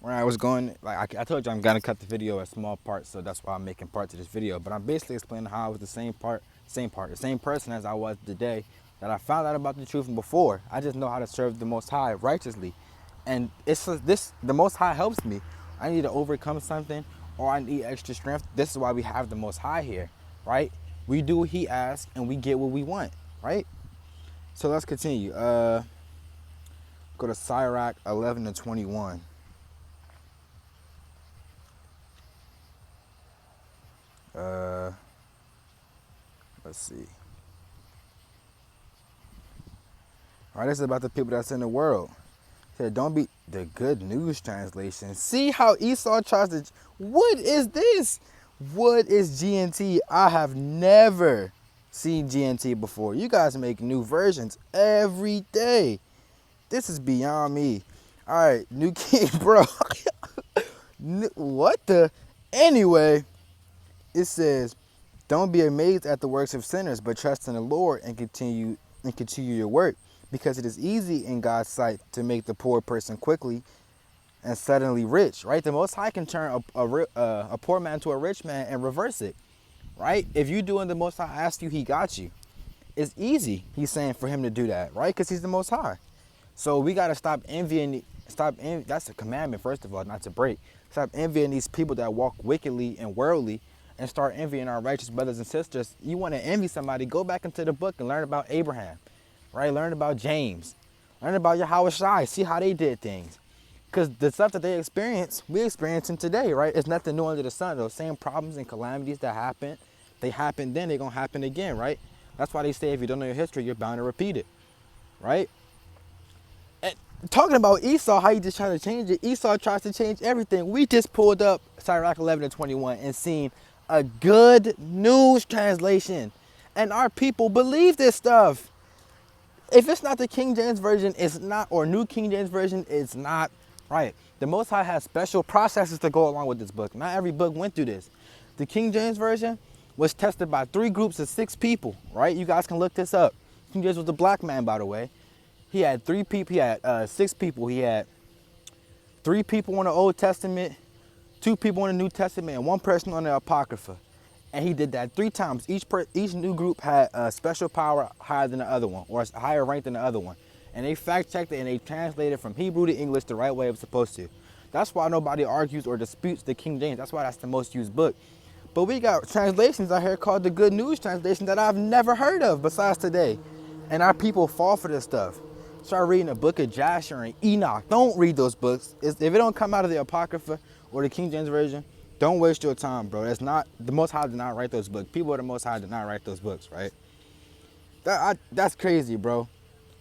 Where I was going, like I told you, I'm gonna cut the video in small parts, so that's why I'm making parts of this video. But I'm basically explaining how I was the same person as I was today. That I found out about the truth before. I just know how to serve the Most High righteously, and it's this. The Most High helps me. I need to overcome something, or I need extra strength. This is why we have the Most High here, right? We do what He asks, and we get what we want, right? So let's continue. Go to Sirach 11-21. Uh, let's see. All right, this is about the people that's in the world. It said, don't be the Good News translation. See how Esau tries to. What is this? What is GNT? I have never seen GNT before. You guys make new versions every day. This is beyond me. All right, New King, bro. What the? Anyway, it says, don't be amazed at the works of sinners, but trust in the Lord and continue your work, because it is easy in God's sight to make the poor person quickly and suddenly rich, right? The Most High can turn a poor man to a rich man and reverse it, right? If you doing the Most High ask you, He got you. It's easy, He's saying, for Him to do that, right? Because He's the Most High. So we got to stop envying. That's a commandment, first of all, not to break. Stop envying these people that walk wickedly and worldly, and start envying our righteous brothers and sisters. You want to envy somebody, go back into the book and learn about Abraham, right? Learn about James. Learn about Yahweh Shai. See how they did things. Because the stuff that they experienced, we experiencing today, right? It's nothing new under the sun. Those same problems and calamities that happened, they happened then, they're going to happen again, right? That's why they say if you don't know your history, you're bound to repeat it, right? And talking about Esau, how he just trying to change it, Esau tries to change everything. We just pulled up Sirach 11-21 and seen a Good News translation. And our people believe this stuff. If it's not the King James Version, it's not, or New King James Version, it's not right. The Most High has special processes to go along with this book. Not every book went through this. The King James Version was tested by 3 groups of 6 people, right? You guys can look this up. King James was a black man, by the way. He had 3 people, he had 6 people. He had 3 people in the Old Testament, 2 people in the New Testament, and 1 person on the Apocrypha. And he did that 3 times. Each new group had a special power higher than the other one, or a higher rank than the other one. And they fact checked it and they translated from Hebrew to English the right way it was supposed to. That's why nobody argues or disputes the King James. That's why that's the most used book. But we got translations out here called the Good News translation that I've never heard of besides today. And our people fall for this stuff. Start reading the book of Jasher and Enoch. Don't read those books. If it don't come out of the Apocrypha or the King James Version, don't waste your time, bro. That's not, the Most High did not write those books. People of the Most High did not write those books, right? That's crazy, bro.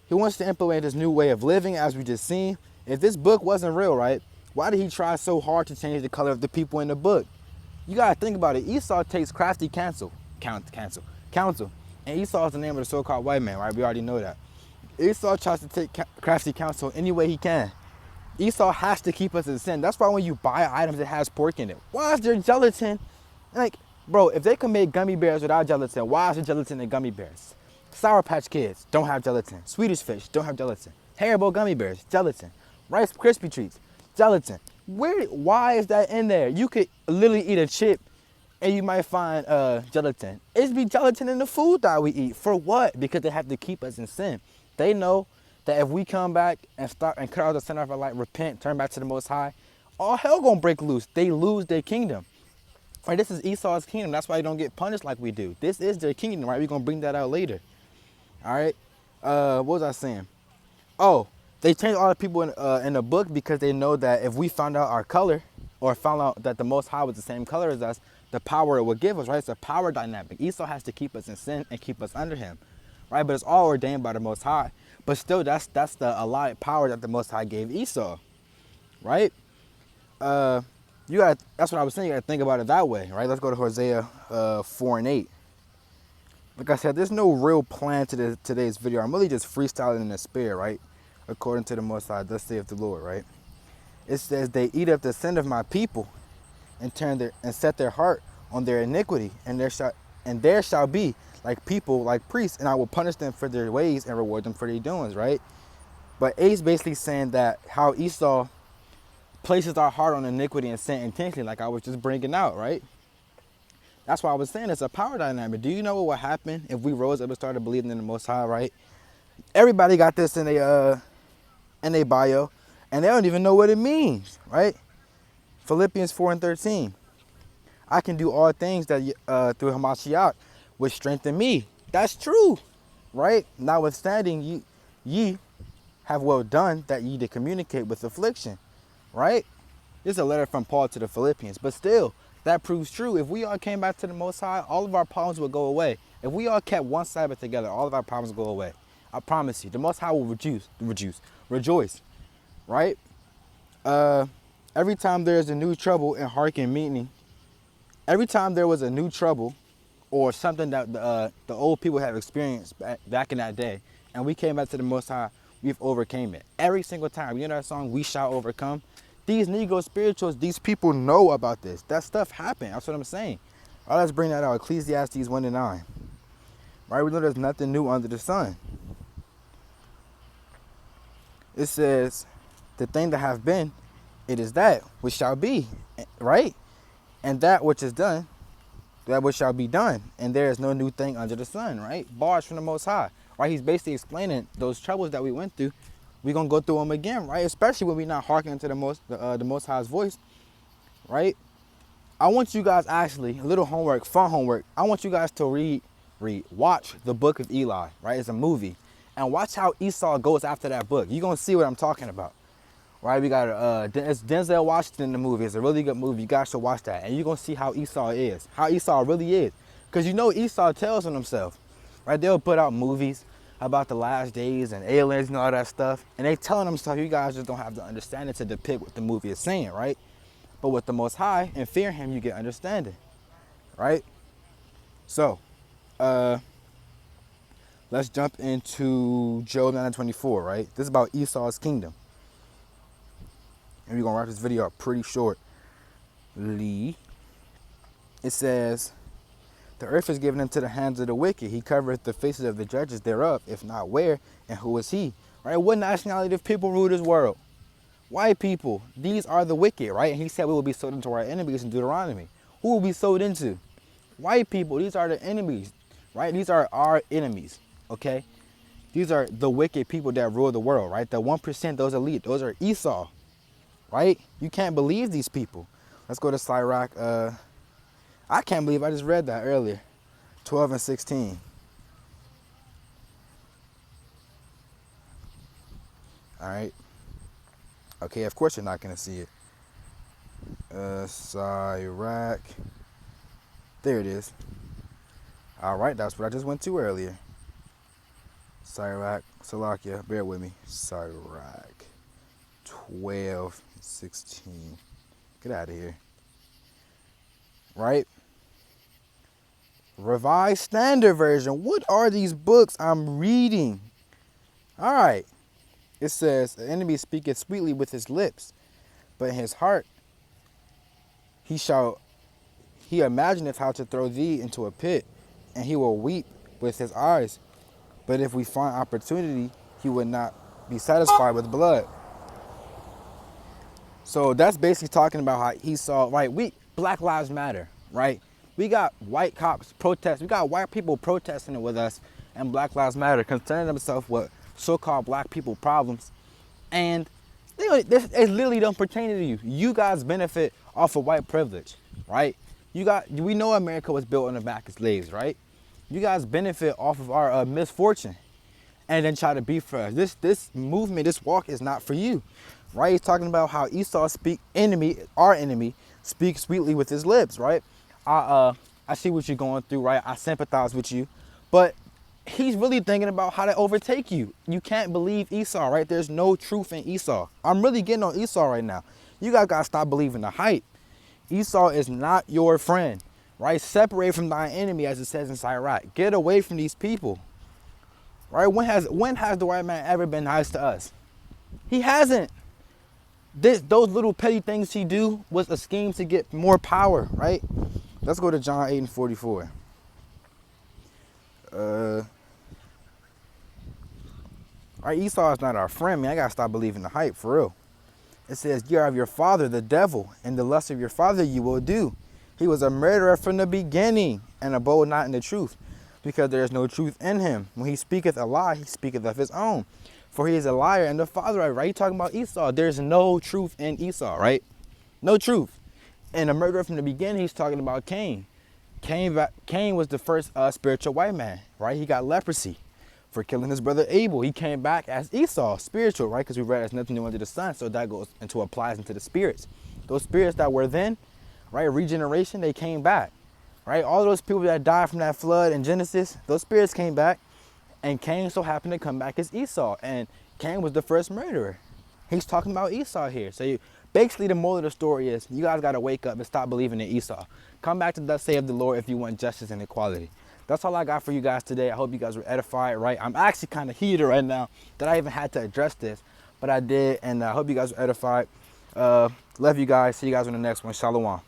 He wants to implement this new way of living, as we just seen. If this book wasn't real, right, why did he try so hard to change the color of the people in the book? You gotta think about it. Esau takes crafty counsel. And Esau is the name of the so-called white man, right? We already know that. Esau tries to take crafty counsel any way he can. Esau has to keep us in sin. That's why when you buy items that has pork in it, why is there gelatin? Like, bro, if they can make gummy bears without gelatin, why is there gelatin in gummy bears? Sour Patch Kids don't have gelatin. Swedish Fish don't have gelatin. Haribo gummy bears, gelatin. Rice Krispie Treats, gelatin. Why is that in there? You could literally eat a chip and you might find gelatin. It's be gelatin in the food that we eat. For what? Because they have to keep us in sin. They know that if we come back and start and cut out the center of our life, repent, turn back to the Most High, all hell gonna break loose. They lose their kingdom. Right? This is Esau's kingdom. That's why they don't get punished like we do. This is their kingdom, right? We're gonna bring that out later. All right. What was I saying? Oh, they changed all the people in the book because they know that if we found out our color, or found out that the Most High was the same color as us, the power it would give us, right? It's a power dynamic. Esau has to keep us in sin and keep us under him, right? But it's all ordained by the Most High. But still, that's the allotted power that the Most High gave Esau, right? That's what I was saying. You gotta think about it that way, right? Let's go to Hosea 4:8. Like I said, there's no real plan to today's video. I'm really just freestyling in the spirit, right? According to the Most High, thus saith the Lord, right? It says, they eat up the sin of my people and set their heart on their iniquity, and there shall be like people, like priests, and I will punish them for their ways and reward them for their doings, right? But A's basically saying that how Esau places our heart on iniquity and sin intentionally, like I was just bringing out, right? That's why I was saying it's a power dynamic. Do you know what would happen if we rose up and started believing in the Most High, right? Everybody got this in their bio, and they don't even know what it means, right? Philippians 4:13. I can do all things that through Hamashiach, which strengthen me. That's true, right? Notwithstanding, ye have well done that ye did communicate with affliction, right? This is a letter from Paul to the Philippians, but still, that proves true. If we all came back to the Most High, all of our problems would go away. If we all kept one Sabbath together, all of our problems would go away. I promise you, the Most High will rejoice, right? Every time there's a new trouble in hearken meeting, every time there was a new trouble or something that the old people have experienced back in that day, and we came back to the Most High, we've overcame it. Every single time. You know that song, We Shall Overcome? These Negro spirituals, these people know about this. That stuff happened. That's what I'm saying. All right, let's bring that out. Ecclesiastes 1:9. Right? We know there's nothing new under the sun. It says, the thing that have been, it is that which shall be. Right? And that which is done, that which shall be done. And there is no new thing under the sun. Right? Bars from the Most High. Right? He's basically explaining those troubles that we went through. We're going to go through them again, right? Especially when we're not hearkening to the Most High's voice, right? I want you guys actually, a little homework, fun homework. I want you guys to watch the Book of Eli, right? It's a movie. And watch how Esau goes after that book. You're going to see what I'm talking about, right? We got it's Denzel Washington in the movie. It's a really good movie. You guys should watch that. And you're going to see how Esau is, how Esau really is. Because you know Esau tells on himself, right? They'll put out movies about the last days and aliens and all that stuff. And they telling them stuff, you guys just don't have the understanding to depict what the movie is saying, right? But with the Most High and fear him, you get understanding, right? So, let's jump into Job 9:24, right? This is about Esau's kingdom. And we're going to wrap this video up pretty shortly. It says, the earth is given into the hands of the wicked. He covereth the faces of the judges thereof. If not, where and who is he? Right? What nationality of people rule this world? White people. These are the wicked, right? And he said we will be sold into our enemies in Deuteronomy. Who will be sold into? White people. These are the enemies, right? These are our enemies, okay? These are the wicked people that rule the world, right? The 1%, those elite, those are Esau, right? You can't believe these people. Let's go to Sirach. I can't believe I just read that earlier. 12 and 16. All right. Okay, of course you're not going to see it. Sirach. There it is. All right, that's what I just went to earlier. Sirach. Salakia, bear with me. Sirach. 12, 16. Get out of here. Right? Revised Standard Version. What are these books I'm reading? All right. It says, the enemy speaketh sweetly with his lips, but in his heart he imagineth how to throw thee into a pit, and he will weep with his eyes. But if we find opportunity, he would not be satisfied with blood. So that's basically talking about how he saw, right? Black Lives Matter, right? We got white cops protest. We got white people protesting with us, and Black Lives Matter, concerning themselves with so-called black people problems, and it literally don't pertain to you. You guys benefit off of white privilege, right? We know America was built on the back of slaves, right? You guys benefit off of our misfortune, and then try to be for us. This movement, this walk is not for you, right? He's talking about how Esau our enemy, speaks sweetly with his lips, right? I see what you're going through, right? I sympathize with you, but he's really thinking about how to overtake you. You can't believe Esau, right? There's no truth in Esau. I'm really getting on Esau right now. You guys gotta stop believing the hype. Esau is not your friend, right? Separate from thine enemy, as it says in Sirach. Get away from these people, right? When has the white man ever been nice to us? He hasn't. Those little petty things he do was a scheme to get more power, right? Let's go to John 8 and 44. All right, Esau is not our friend, man. I gotta stop believing the hype, for real. It says, "You are of your father, the devil, and the lust of your father you will do. He was a murderer from the beginning, and abode not in the truth, because there is no truth in him. When he speaketh a lie, he speaketh of his own. For he is a liar and the father of it," right? You talking about Esau. There's no truth in Esau, right? No truth. And a murderer from the beginning, he's talking about Cain. Cain was the first spiritual white man, right? He got leprosy for killing his brother Abel. He came back as Esau, spiritual, right? Because we read there's nothing new under the sun, so that goes into applies into the spirits. Those spirits that were then, right, regeneration, they came back, right? All those people that died from that flood in Genesis, those spirits came back, and Cain so happened to come back as Esau, and Cain was the first murderer. He's talking about Esau here. So basically the moral of the story is you guys got to wake up and stop believing in Esau. Come back to thus saith the Lord if you want justice and equality. That's all I got for you guys today. I hope you guys were edified, right? I'm actually kind of heated right now that I even had to address this, but I did, and I hope you guys were edified. Love you guys. See you guys on the next one. Shalom.